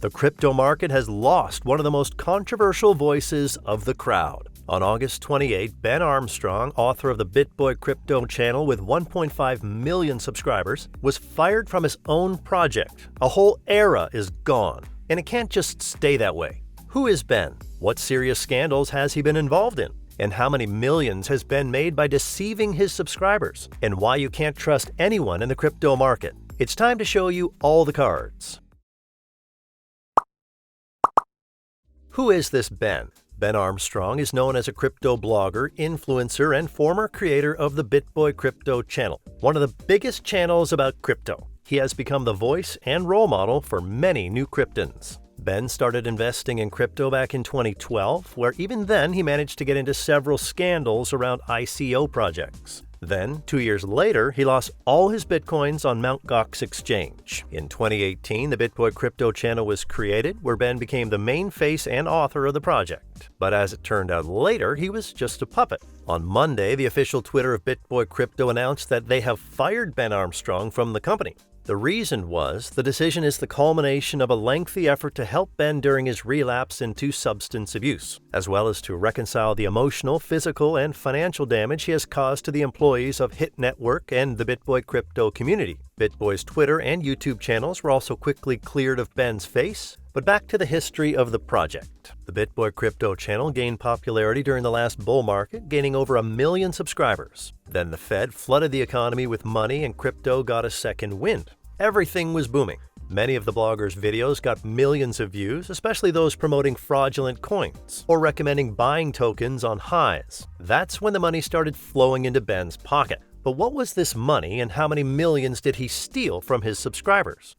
The crypto market has lost one of the most controversial voices of the crowd. On August 28, Ben Armstrong, author of the Bitboy crypto channel with 1.5 million subscribers, was fired from his own project. A whole era is gone, and it can't just stay that way. Who is Ben? What serious scandals has he been involved in? And how many millions has Ben made by deceiving his subscribers? And why you can't trust anyone in the crypto market? It's time to show you all the cards. Who is this Ben? Ben Armstrong is known as a crypto blogger, influencer, and former creator of the Bitboy crypto channel, one of the biggest channels about crypto. He has become the voice and role model for many new cryptons. Ben started investing in crypto back in 2012, where even then he managed to get into several scandals around ICO projects. Then, 2 years later, he lost all his bitcoins on Mt. Gox exchange. In 2018, the Bitboy crypto channel was created, where Ben became the main face and author of the project. But as it turned out later, he was just a puppet. On Monday, the official Twitter of Bitboy Crypto announced that they have fired Ben Armstrong from the company. The reason was the decision is the culmination of a lengthy effort to help Ben during his relapse into substance abuse, as well as to reconcile the emotional, physical, and financial damage he has caused to the employees of Hit Network and the Bitboy crypto community. Bitboy's Twitter and YouTube channels were also quickly cleared of Ben's face. But back to the history of the project. The Bitboy crypto channel gained popularity during the last bull market, gaining over 1 million subscribers. Then the Fed flooded the economy with money and crypto got a second wind. Everything was booming. Many of the bloggers' videos got millions of views, especially those promoting fraudulent coins or recommending buying tokens on highs. That's when the money started flowing into Ben's pocket. But what was this money and how many millions did he steal from his subscribers?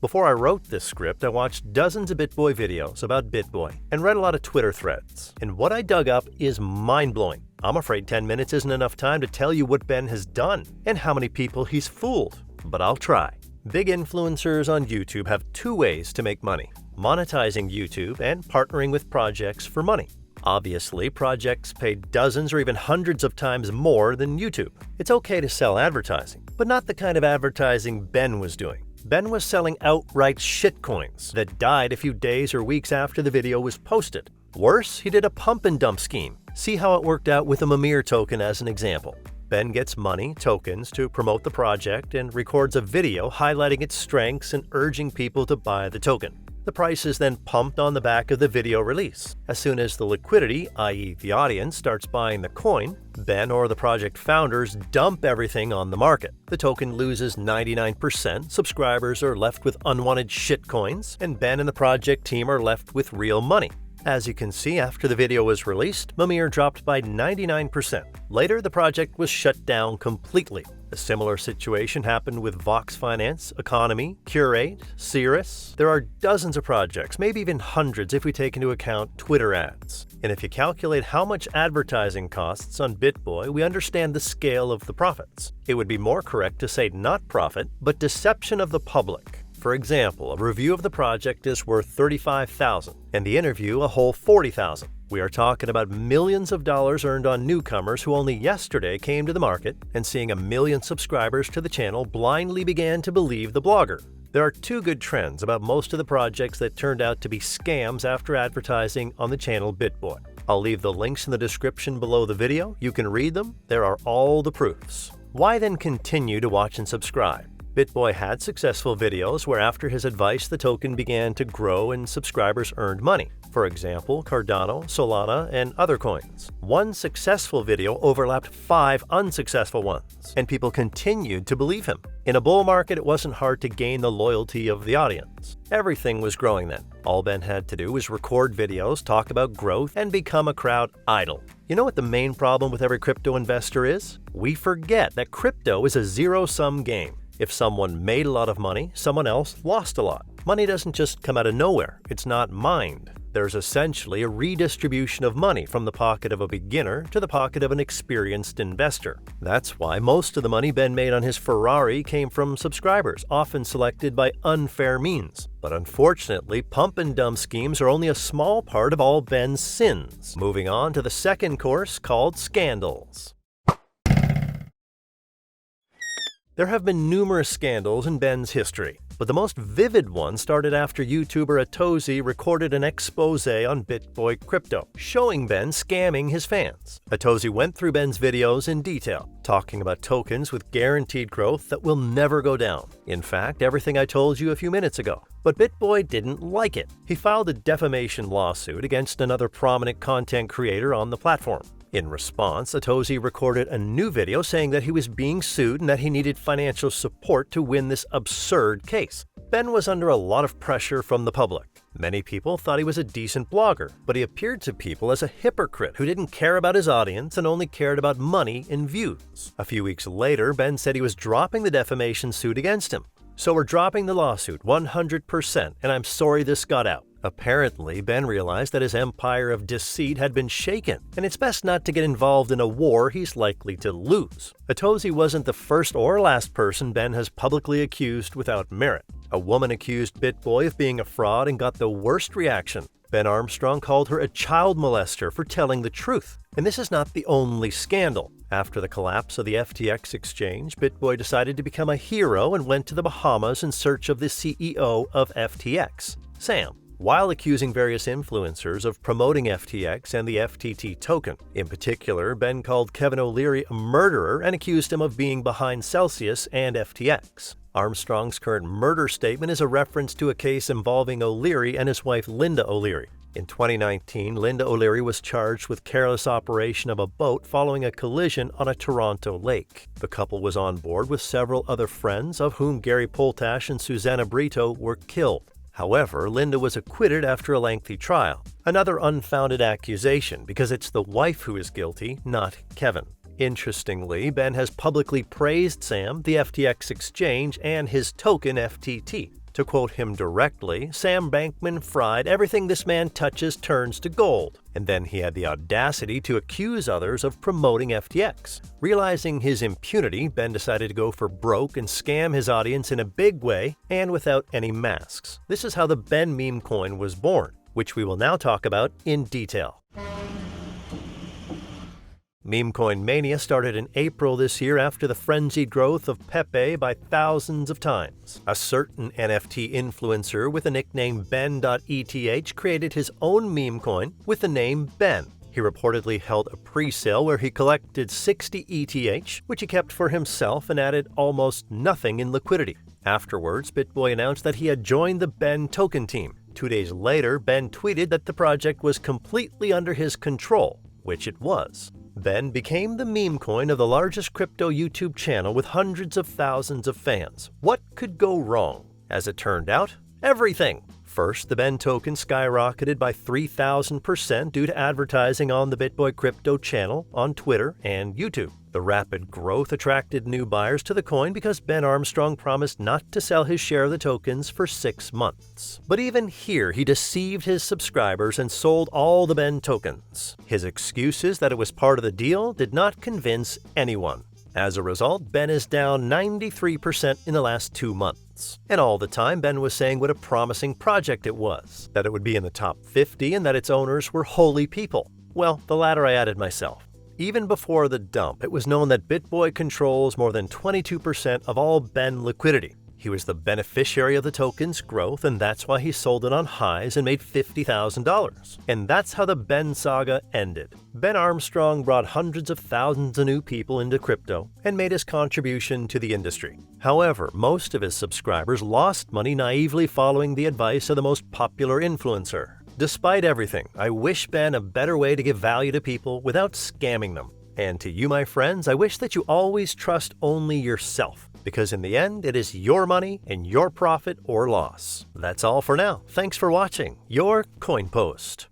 Before I wrote this script, I watched dozens of Bitboy videos about Bitboy and read a lot of Twitter threads. And what I dug up is mind-blowing. I'm afraid 10 minutes isn't enough time to tell you what Ben has done and how many people he's fooled. But I'll try. Big influencers on YouTube have two ways to make money: monetizing YouTube and partnering with projects for money. Obviously, projects pay dozens or even hundreds of times more than YouTube. It's okay to sell advertising, but not the kind of advertising Ben was doing. Ben was selling outright shitcoins that died a few days or weeks after the video was posted. Worse, he did a pump and dump scheme. See how it worked out with the Mimir token as an example. Ben gets money, tokens, to promote the project and records a video highlighting its strengths and urging people to buy the token. The price is then pumped on the back of the video release. As soon as the liquidity, i.e. the audience, starts buying the coin, Ben or the project founders dump everything on the market. The token loses 99%, subscribers are left with unwanted shitcoins, and Ben and the project team are left with real money. As you can see, after the video was released, Mimir dropped by 99%. Later, the project was shut down completely. A similar situation happened with Vox Finance, Economy, Curate, Cirrus. There are dozens of projects, maybe even hundreds if we take into account Twitter ads. And if you calculate how much advertising costs on Bitboy, we understand the scale of the profits. It would be more correct to say not profit, but deception of the public. For example, a review of the project is worth $35,000, and the interview a whole $40,000. We are talking about millions of dollars earned on newcomers who only yesterday came to the market, and seeing 1 million subscribers to the channel blindly began to believe the blogger. There are two good trends about most of the projects that turned out to be scams after advertising on the channel Bitboy. I'll leave the links in the description below the video. You can read them. There are all the proofs. Why then continue to watch and subscribe? Bitboy had successful videos where after his advice the token began to grow and subscribers earned money. For example, Cardano, Solana, and other coins. One successful video overlapped 5 unsuccessful ones, and people continued to believe him. In a bull market, it wasn't hard to gain the loyalty of the audience. Everything was growing then. All Ben had to do was record videos, talk about growth, and become a crowd idol. You know what the main problem with every crypto investor is? We forget that crypto is a zero-sum game. If someone made a lot of money, someone else lost a lot. Money doesn't just come out of nowhere. It's not mined. There's essentially a redistribution of money from the pocket of a beginner to the pocket of an experienced investor. That's why most of the money Ben made on his Ferrari came from subscribers, often selected by unfair means. But unfortunately, pump and dump schemes are only a small part of all Ben's sins. Moving on to the second course called scandals. There have been numerous scandals in Ben's history, but the most vivid one started after YouTuber Atozy recorded an expose on Bitboy crypto, showing Ben scamming his fans. Atozy went through Ben's videos in detail, talking about tokens with guaranteed growth that will never go down. In fact, everything I told you a few minutes ago. But Bitboy didn't like it. He filed a defamation lawsuit against another prominent content creator on the platform. In response, Atozy recorded a new video saying that he was being sued and that he needed financial support to win this absurd case. Ben was under a lot of pressure from the public. Many people thought he was a decent blogger, but he appeared to people as a hypocrite who didn't care about his audience and only cared about money and views. A few weeks later, Ben said he was dropping the defamation suit against him. "So we're dropping the lawsuit 100%, and I'm sorry this got out." Apparently, Ben realized that his empire of deceit had been shaken, and it's best not to get involved in a war he's likely to lose. Atozy wasn't the first or last person Ben has publicly accused without merit. A woman accused Bitboy of being a fraud and got the worst reaction. Ben Armstrong called her a child molester for telling the truth. And this is not the only scandal. After the collapse of the FTX exchange, Bitboy decided to become a hero and went to the Bahamas in search of the CEO of FTX, Sam, while accusing various influencers of promoting FTX and the FTT token. In particular, Ben called Kevin O'Leary a murderer and accused him of being behind Celsius and FTX. Armstrong's current murder statement is a reference to a case involving O'Leary and his wife Linda O'Leary. In 2019, Linda O'Leary was charged with careless operation of a boat following a collision on a Toronto lake. The couple was on board with several other friends, of whom Gary Poltash and Susanna Brito were killed. However, Linda was acquitted after a lengthy trial. Another unfounded accusation because it's the wife who is guilty, not Kevin. Interestingly, Ben has publicly praised Sam, the FTX exchange, and his token FTT. To quote him directly, "Sam Bankman-Fried, everything this man touches turns to gold." And then he had the audacity to accuse others of promoting FTX. Realizing his impunity, Ben decided to go for broke and scam his audience in a big way and without any masks. This is how the Ben meme coin was born, which we will now talk about in detail. Meme coin mania started in April this year after the frenzied growth of Pepe by thousands of times. A certain NFT influencer with the nickname Ben.eth created his own meme coin with the name Ben. He reportedly held a pre-sale where he collected 60 ETH, which he kept for himself and added almost nothing in liquidity. Afterwards, Bitboy announced that he had joined the Ben token team. 2 days later, Ben tweeted that the project was completely under his control, which it was. Ben became the meme coin of the largest crypto YouTube channel with hundreds of thousands of fans. What could go wrong? As it turned out, everything. First, the Ben token skyrocketed by 3,000% due to advertising on the Bitboy crypto channel on Twitter and YouTube. The rapid growth attracted new buyers to the coin because Ben Armstrong promised not to sell his share of the tokens for 6 months. But even here, he deceived his subscribers and sold all the Ben tokens. His excuses that it was part of the deal did not convince anyone. As a result, Ben is down 93% in the last 2 months. And all the time, Ben was saying what a promising project it was, that it would be in the top 50 and that its owners were holy people. Well, the latter I added myself. Even before the dump, it was known that Bitboy controls more than 22% of all Ben liquidity. He was the beneficiary of the token's growth, and that's why he sold it on highs and made $50,000. And that's how the Ben saga ended. Ben Armstrong brought hundreds of thousands of new people into crypto and made his contribution to the industry. However, most of his subscribers lost money naively following the advice of the most popular influencer. Despite everything, I wish Ben a better way to give value to people without scamming them. And to you, my friends, I wish that you always trust only yourself, because in the end, it is your money and your profit or loss. That's all for now. Thanks for watching. Your Coin Post.